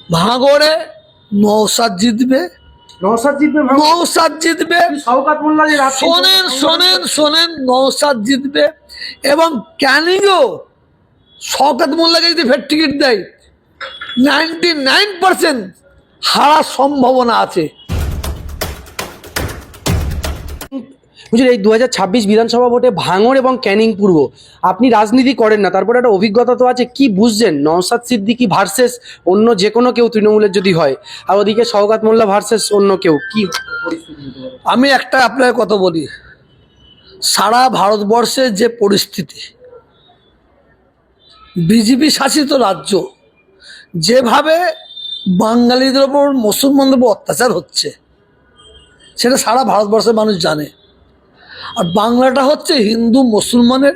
ভাঙড়ে নওশাদ জিতবে। নওশাদ জিতবে। শোনেন শোনেন শোনেন, নওশাদ জিতবে এবং ক্যানিংও শওকত মোল্লাকে যদি ফের টিকিট দেয় 99% হারার সম্ভাবনা আছে। বুঝলেন, এই 2026 বিধানসভা ভোটে ভাঙড় এবং ক্যানিং পূর্ব, আপনি রাজনীতি করেন না, তারপরে একটা অভিজ্ঞতা তো আছে, কি বুঝছেন নওশাদ সিদ্দিকী ভার্সেস অন্য যে কোনো কেউ তৃণমূলের যদি হয়, আর ওদিকে শওকত মোল্লা ভার্সেস অন্য কেউ, কি আমি একটা আপনার কথা বলি, সারা ভারতবর্ষের যে পরিস্থিতি, বিজেপি শাসিত রাজ্য, যেভাবে বাঙালিদের ওপর মুসলমানদের উপর অত্যাচার হচ্ছে সেটা সারা ভারতবর্ষের মানুষ জানে। আর বাংলাটা হচ্ছে হিন্দু মুসলমানের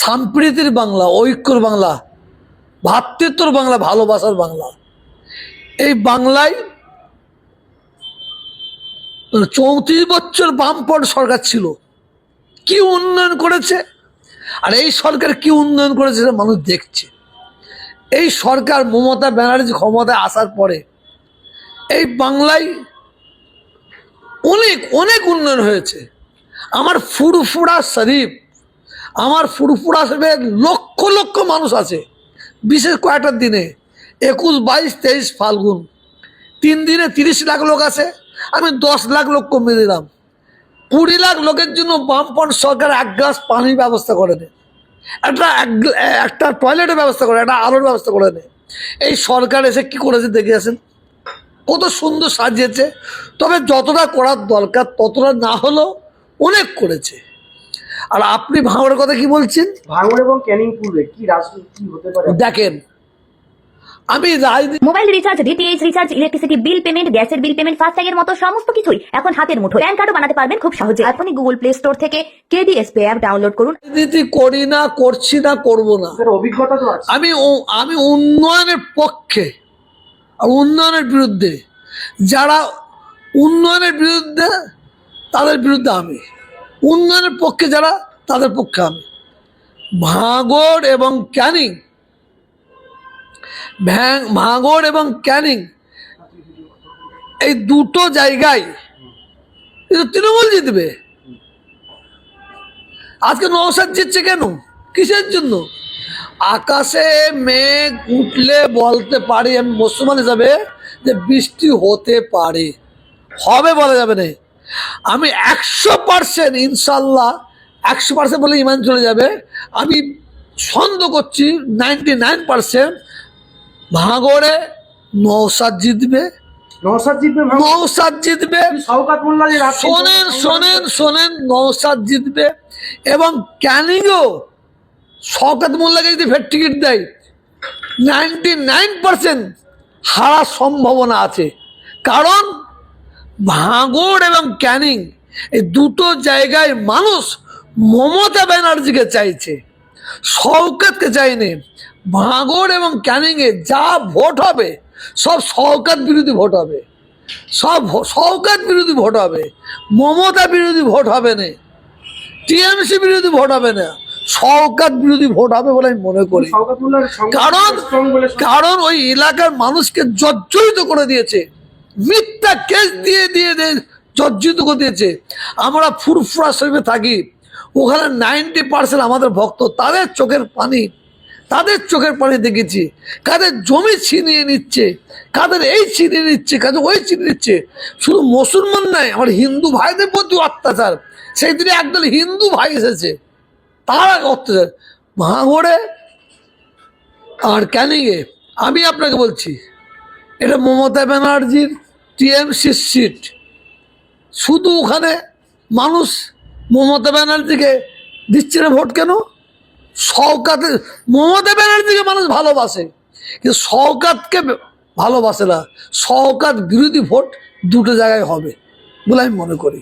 সম্প্রীতির বাংলা, ঐক্যর বাংলা, ভ্রাতৃত্বর বাংলা, ভালোবাসার বাংলা। এই বাংলায় 34 বছর বামপন্থ সরকার ছিল, কি উন্নয়ন করেছে, আর এই সরকার কি উন্নয়ন করেছে সেটা মানুষ দেখছে। এই সরকার মমতা ব্যানার্জি ক্ষমতায় আসার পরে এই বাংলায় অনেক অনেক উন্নয়ন হয়েছে। আমার ফুরফুরা শরীফ, আমার ফুরফুরা শরীফের লক্ষ লক্ষ মানুষ আছে, বিশেষ কয়েকটা দিনে 21, 22, 23 ফাল্গুন 3 দিনে 30 লাখ লোক আছে। আমি 10 লাখ লোক কমিয়ে দিলাম। 20 লাখ লোকের জন্য বামপন্থ সরকার এক গ্লাস পানির ব্যবস্থা করে দেয়, একটা টয়লেটের ব্যবস্থা করে, একটা আলোর ব্যবস্থা করে দেয়। এই সরকার এসে কি করেছে দেখে আসেন, কত সুন্দর সাজিয়েছে। তবে যতটা করার দরকার ততটা না হলেও অনেক করেছে। আর আপনি ভাঙড়ের কথা কি বলছেন? ভাঙড় এবং ক্যানিং পূর্বে কি রাজনীতি হতে পারে দেখেন, আমি রাজনীতি, mobile recharge, DTH recharge, electricity bill payment, গ্যাসের বিল পেমেন্ট, ফাস্ট্যাগের মতো সমস্ত কিছুই এখন হাতের মুঠোয়। প্যান কার্ডও বানাতে পারবেন খুব সহজে। এখনই গুগল প্লে স্টোর থেকে কেডিএস পে অ্যাপ ডাউনলোড করুন। রাজনীতি করি না, করছি না, করব না। অভিজ্ঞতা তো আছে। আমি উন্নয়নের পক্ষে আর উন্নয়নের বিরুদ্ধে। যারা উন্নয়নের বিরুদ্ধে তাদের বিরুদ্ধে আমি, উন্নয়নের পক্ষে যারা তাদের পক্ষে আমি। ভাঙড় এবং ক্যানিং, ভাঙড় এবং ক্যানিং এই দুটো জায়গায় তৃণমূল জিতবে। আজকে নওশাদ জিতছে কেন, কিসের জন্য? আকাশে মেঘ উঠলে বলতে পারি আমি মুসলমান হিসাবে যে বৃষ্টি হতে পারে, হবে বলা যাবে না। আমি 100% ইনশাল্লাহ, 100% বলে ইমান চলে যাবে, আমি সন্দেহ করছি 99% ভাঙড়ে নওশাদ জিতবে। নওশাদ জিতবে। শোনেন শোনেন শোনেন, নওশাদ জিতবে এবং ক্যানিংও শওকত মোল্লাকে যদি ফের টিকিট দেয় 99% হারার সম্ভাবনা আছে। কারণ ভাঙড় এবং ক্যানিং এই দুটো জায়গায় মানুষ মমতা ব্যানার্জিকে চাইছে, শওকতকে চাইনি। ভাঙড় এবং ক্যানিংয়ে যা ভোট হবে সব শওকত বিরোধী ভোট হবে, সব শওকত বিরোধী ভোট হবে, মমতা বিরোধী ভোট হবে না, টিএমসি বিরোধী ভোট হবে না, শওকত বিরোধী ভোট হবে বলে আমি মনে করি। কারণ ওই এলাকার মানুষকে জর্জরিত করে দিয়েছে, মিথ্যা কেস দিয়ে দিয়ে জর্জরিত করে দিয়েছে। আমরা ফুরফুরা শরীফে থাকি, ওখানে 90% আমাদের ভক্ত, তাদের চোখের পানি দেখেছি। কাদের জমি ছিনিয়ে নিচ্ছে, কাদের এই ছিনিয়ে নিচ্ছে, কাদের ওই ছিনিয়ে নিচ্ছে। শুধু মুসলমান নয়, আমার হিন্দু ভাইদের প্রতি অত্যাচার। সেই দিনে একদল হিন্দু ভাই এসেছে, তারা অত্যাচার। ভাঙড়ে আর ক্যানিংয়ে আমি আপনাকে বলছি, এটা মমতা ব্যানার্জির টিএমসির সিট। শুধু ওখানে মানুষ মমতা ব্যানার্জিকে দিচ্ছে না ভোট কেন? মমতা ব্যানার্জিকে মানুষ ভালোবাসে, কিন্তু শওকতকে ভালোবাসে না। শওকত বিরোধী ভোট দুটো জায়গায় হবে বলে আমি মনে করি।